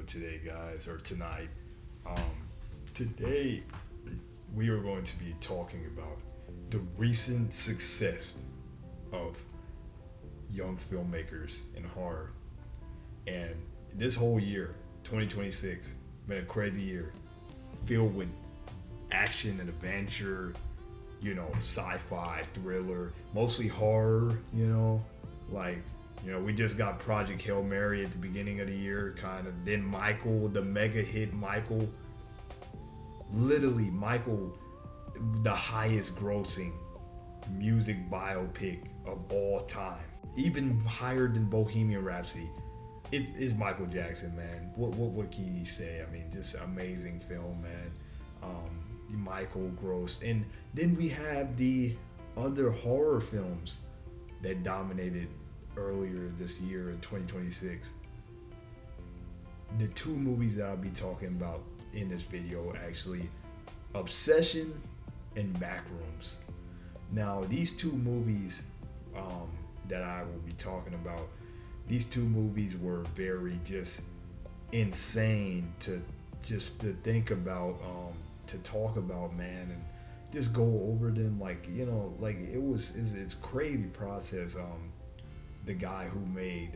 today, guys, or tonight. Um, Today, we are going to be talking about the recent success of young filmmakers in horror. And this whole year, 2026, been a crazy year, filled with action and adventure, sci-fi, thriller, mostly horror, like, we just got Project Hail Mary at the beginning of the year, kind of. Then Michael, the mega hit Michael, literally Michael, the highest grossing music biopic of all time, even higher than Bohemian Rhapsody. It is Michael Jackson, man. What can you say? I mean, just amazing film, man. Michael gross, and then we have the other horror films that dominated earlier this year in 2026. The two movies that I'll be talking about in this video, actually, Obsession and Backrooms. Now, these two movies that I will be talking about, these two movies were very just insane to think about, to talk about, man, and just go over them, like, like it's crazy process. The guy who made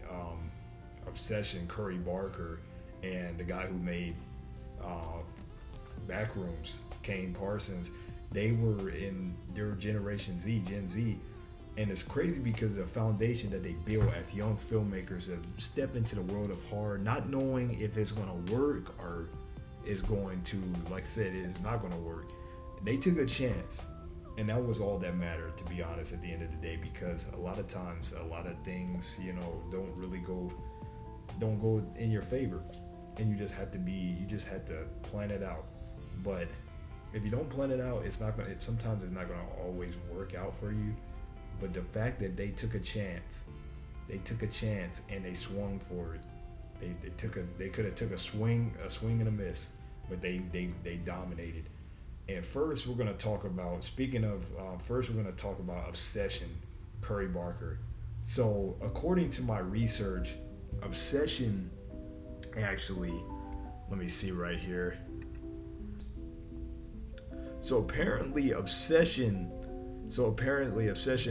Obsession, Curry Barker, and the guy who made uh, Backrooms, Kane Parsons, they were in their Generation Z, Gen Z, and it's crazy because of the foundation that they built as young filmmakers that step into the world of horror, not knowing if it's going to work or is going to, like I said, it's not going to work. They took a chance, and that was all that mattered, to be honest, at the end of the day, because a lot of times, a lot of things, don't go in your favor, and you just have to plan it out. But if you don't plan it out, sometimes it's not gonna always work out for you. But the fact that they took a chance, and they swung for it. They could have took a swing and a miss, but they dominated. And first, we're gonna talk about. Speaking of, first we're gonna talk about Obsession, Curry Barker. So according to my research, Obsession, actually, let me see right here. So apparently Obsession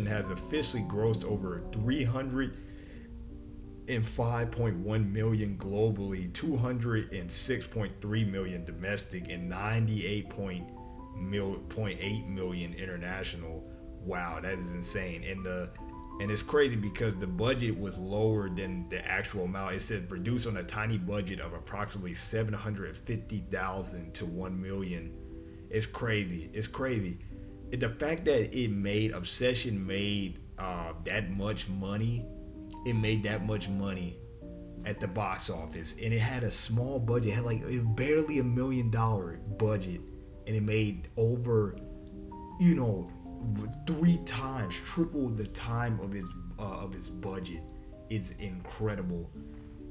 has officially grossed over 305.1 million globally, 206.3 million domestic, and 98.8 million international. Wow, that is insane. And it's crazy because the budget was lower than the actual amount. It said produced on a tiny budget of approximately 750,000 to 1 million. It's crazy. The fact that Obsession made that much money, it made that much money at the box office, and it had a small budget. It had barely $1 million budget, and it made over, 3 times, triple the time of its budget. It's incredible.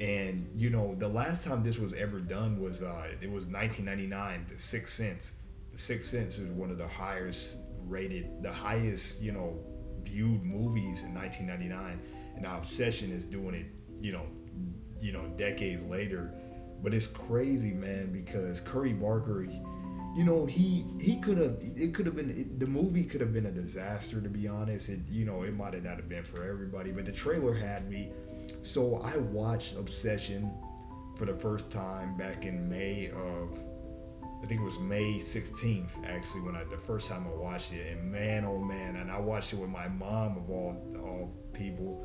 And the last time this was ever done was it was 1999. The Sixth Sense. The Sixth Sense is one of the highest viewed movies in 1999, and now Obsession is doing it, decades later. But it's crazy, man, because Curry Barker, he could have, the movie could have been a disaster, to be honest. It might have not have been for everybody, but the trailer had me. So I watched Obsession for the first time back in I think it was May 16th, actually, the first time I watched it. And man, oh man, and I watched it with my mom, of all people.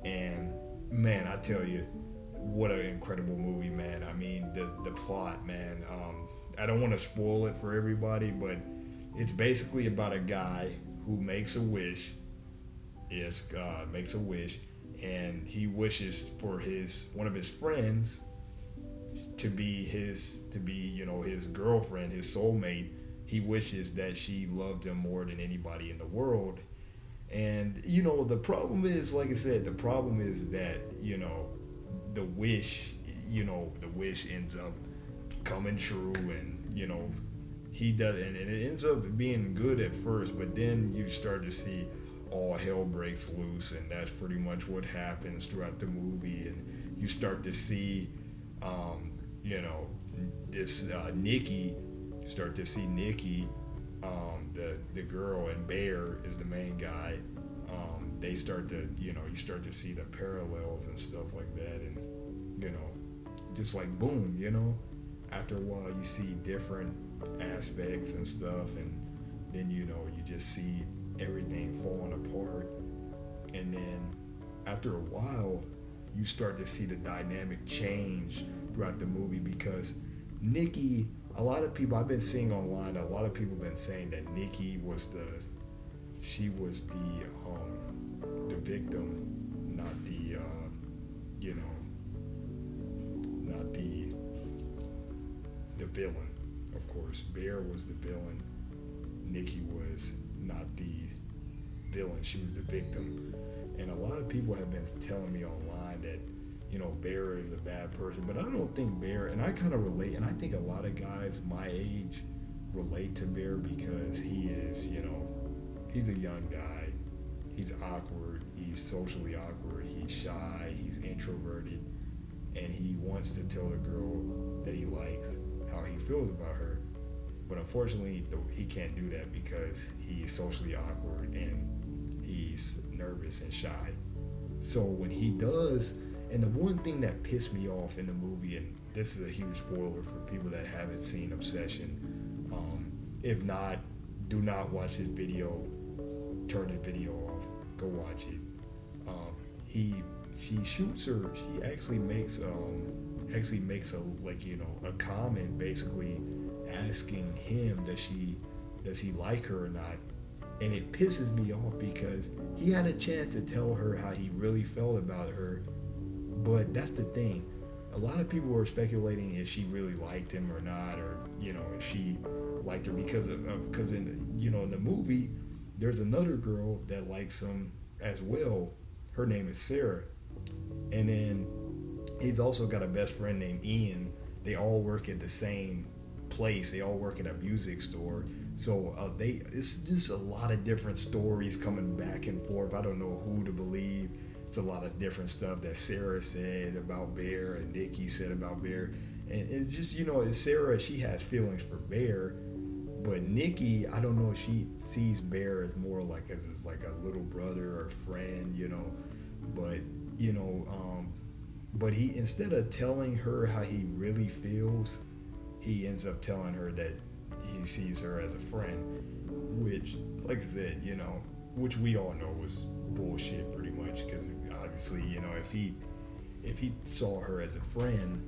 And man, I tell you, what an incredible movie, man. I mean, the plot, man. I don't want to spoil it for everybody, but it's basically about a guy who makes a wish. Yes, God makes a wish, and he wishes for one of his friends to be his girlfriend, his soulmate. He wishes that she loved him more than anybody in the world. And the problem is, like I said, that the wish ends up coming true, and he does, and it ends up being good at first, but then you start to see all hell breaks loose, and that's pretty much what happens throughout the movie. And you start to see this Nikki, you start to see Nikki, the girl, and Bear is the main guy. They start to, you know, you start to see the parallels and stuff like that, and you know, just like boom, you know, after a while you see different aspects and stuff, and then you know you just see everything falling apart, and then after a while you start to see the dynamic change throughout the movie because Nikki, a lot of people I've been seeing online, a lot of people have been saying that Nikki was she was the victim, not the you know, not the villain. Of course, Bear was the villain. Nikki was not the villain; she was the victim. And a lot of people have been telling me online that, you know, Bear is a bad person, but I don't think Bear, and I kind of relate, and I think a lot of guys my age relate to Bear because he is, you know, he's a young guy, he's awkward, he's socially awkward, he's shy, he's introverted, and he wants to tell the girl that he likes how he feels about her, but unfortunately he can't do that because he's socially awkward and he's nervous and shy. So when he does, and the one thing that pissed me off in the movie, and this is a huge spoiler for people that haven't seen Obsession, if not, do not watch this video, turn the video off, go watch it. She shoots her, she actually makes a, like, you know, a comment basically asking him does he like her or not. And it pisses me off because he had a chance to tell her how he really felt about her. But that's the thing. A lot of people were speculating if she really liked him or not, or, you know, if she liked her because in, you know, in the movie, there's another girl that likes him as well. Her name is Sarah. And then he's also got a best friend named Ian. They all work at the same place. They all work at a music store. So it's just a lot of different stories coming back and forth. I don't know who to believe. It's a lot of different stuff that Sarah said about Bear and Nikki said about Bear. And it's just, you know, Sarah, she has feelings for Bear, but Nikki, I don't know if she sees Bear as more like as like a little brother or friend, you know. But, you know, but he, instead of telling her how he really feels, he ends up telling her that he sees her as a friend, which, like I said, you know, which we all know was bullshit pretty much, because obviously, you know, if he saw her as a friend,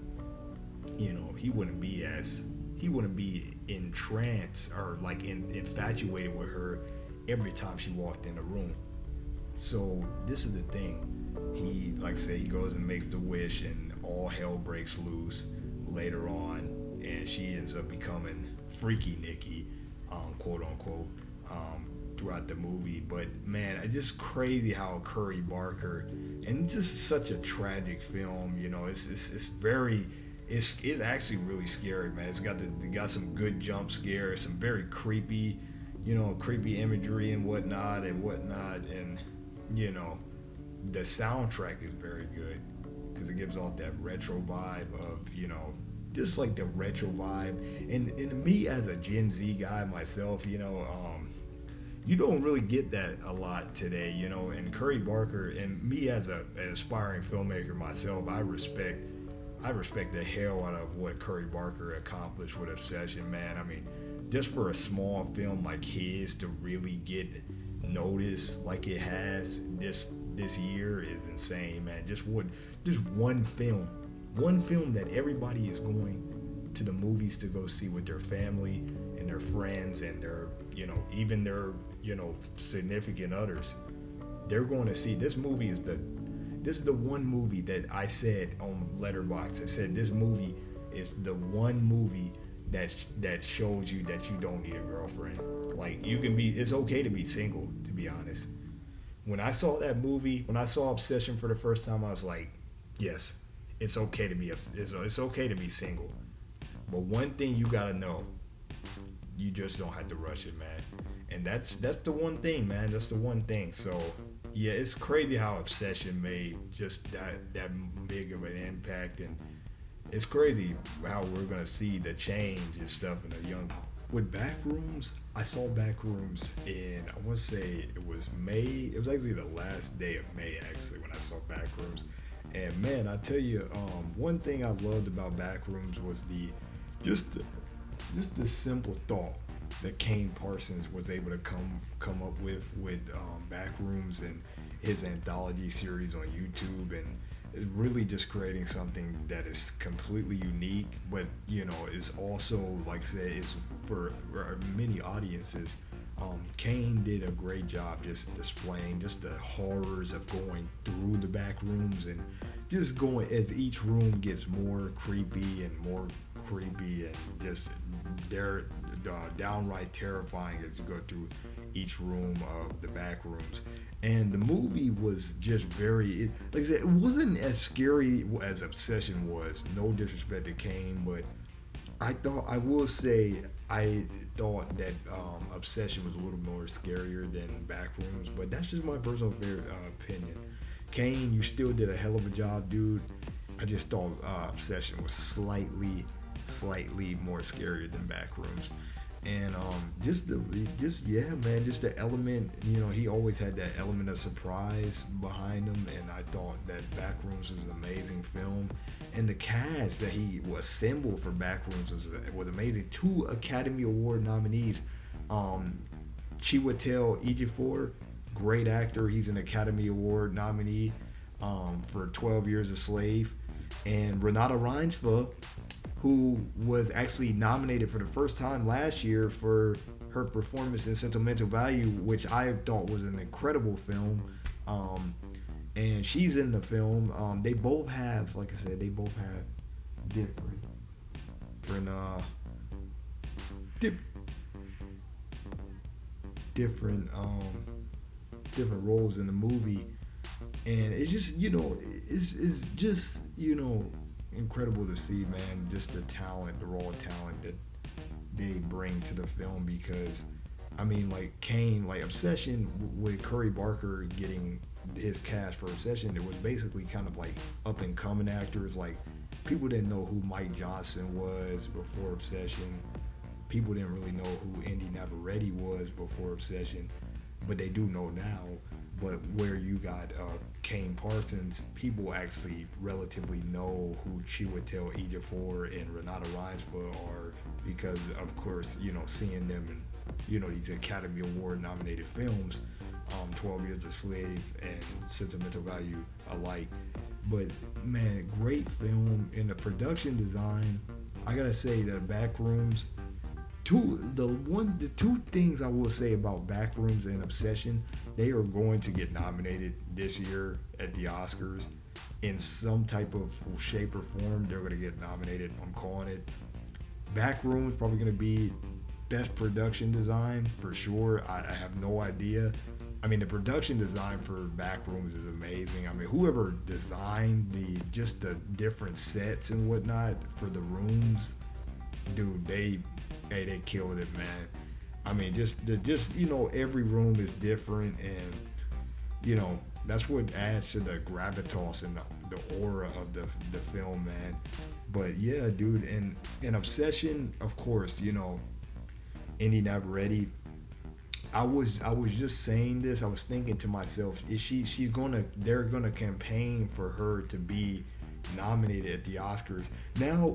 you know, he wouldn't be entranced or like infatuated with her every time she walked in the room. So this is the thing. He, like I said, he goes and makes the wish, and all hell breaks loose later on, and she ends up becoming Freaky Nikki, quote unquote, throughout the movie. But man, it's just crazy how Curry Barker, and it's just such a tragic film. You know, it's actually really scary, man. It got some good jump scares, some very creepy, you know, creepy imagery and whatnot, and you know, the soundtrack is very good because it gives off that retro vibe of, you know, just like the retro vibe. And me as a Gen Z guy myself, you know, you don't really get that a lot today, you know. And Curry Barker, and me as an aspiring filmmaker myself, I respect the hell out of what Curry Barker accomplished with Obsession, man. I mean, just for a small film like his to really get noticed like it has this year is insane, man. Just one film that everybody is going to the movies to go see with their family and their friends and their, you know, even their, you know, significant others. They're going to see this movie. This is the one movie that I said on Letterboxd. I said this movie is the one movie that shows you that you don't need a girlfriend. Like, it's okay to be single, to be honest. When I saw that movie, when I saw Obsession for the first time, I was like, yes, it's okay to be single. But one thing you gotta know, you just don't have to rush it, man. And that's the one thing, man. That's the one thing. So yeah, it's crazy how Obsession made just that big of an impact. And it's crazy how we're gonna see the change and stuff in a young. With Backrooms, I saw Backrooms in, I want to say it was May. It was actually the last day of May actually when I saw Backrooms. And man, I tell you, one thing I loved about Backrooms was just the, just the simple thought that Kane Parsons was able to come up with Backrooms and his anthology series on YouTube, and really just creating something that is completely unique, but is also, like I said, is for many audiences. Kane did a great job just displaying just the horrors of going through the back rooms, and just going as each room gets more creepy and more creepy, and just they're downright terrifying as you go through each room of the back rooms. And the movie was just like I said, it wasn't as scary as Obsession was. No disrespect to Kane, but I will say, I thought that Obsession was a little more scarier than Backrooms, but that's just my personal opinion. Kane, you still did a hell of a job, dude. I just thought Obsession was slightly more scarier than Backrooms. And just yeah, man, just the element, he always had that element of surprise behind him, and I thought that Backrooms was an amazing film, and the cast that he assembled for Backrooms was amazing. Two Academy Award nominees, Chiwetel Ejiofor, great actor, he's an Academy Award nominee for 12 Years a Slave, and Renata Reinsve, who was actually nominated for the first time last year for her performance in Sentimental Value, which I thought was an incredible film. And she's in the film. They both have, like I said, different, different, dip, different, different roles in the movie, and it's just, it's just, incredible to see, man, just the talent, the raw talent that they bring to the film. Because I mean, like Kane, like Obsession, with Curry Barker getting his cast for Obsession, it was basically kind of like up and coming actors. Like, people didn't know who Mike Johnson was before Obsession. People didn't really know who Indy Navarrete was before Obsession, but they do know now. But where you got Kane Parsons, people actually relatively know who Chiwetel Ejiofor and Renata Reinsve are, because, of course, seeing them in, these Academy Award nominated films, 12 Years a Slave and Sentimental Value alike. But man, great film. In the production design, I gotta say that Backrooms, the two things I will say about Backrooms and Obsession, they are going to get nominated this year at the Oscars in some type of shape or form. They're going to get nominated. I'm calling it. Backrooms probably going to be best production design for sure. I have no idea. I mean, the production design for Backrooms is amazing. I mean, whoever designed the different sets and whatnot for the rooms, dude, they killed it, man. I mean, just every room is different, and that's what adds to the gravitas and the aura of the film, man. But yeah, dude, and Obsession, of course, Indy Navarrete. I was just saying this. I was thinking to myself, they're gonna campaign for her to be nominated at the Oscars. Now,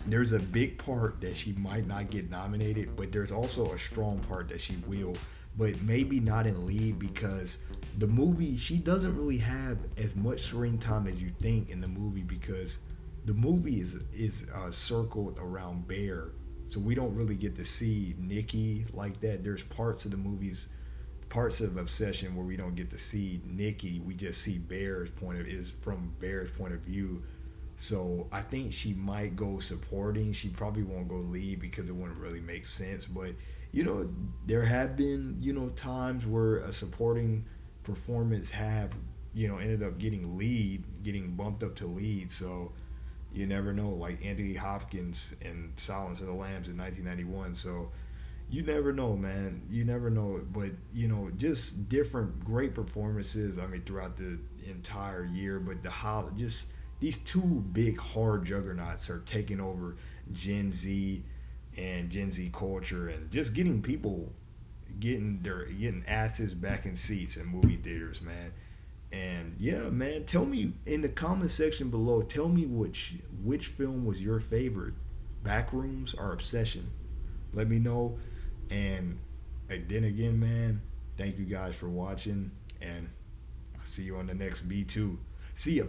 there's a big part that she might not get nominated, but there's also a strong part that she will, but maybe not in lead, because the movie, she doesn't really have as much screen time as you think in the movie, because the movie is circled around Bear, so we don't really get to see Nikki like that. There's parts of of Obsession where we don't get to see Nikki. We just see from Bear's point of view. So I think she might go supporting. She probably won't go lead because it wouldn't really make sense. But, there have been, times where a supporting performance ended up getting bumped up to lead. So you never know, like Anthony Hopkins in Silence of the Lambs in 1991. So you never know, man. You never know. But, just different great performances, I mean, throughout the entire year. But just these two big hard juggernauts are taking over Gen Z and Gen Z culture and just getting people getting asses back in seats in movie theaters, man. And yeah, man, tell me in the comment section below. Tell me which film was your favorite, Backrooms or Obsession. Let me know. And then again, man, thank you guys for watching, and I'll see you on the next B2. See ya.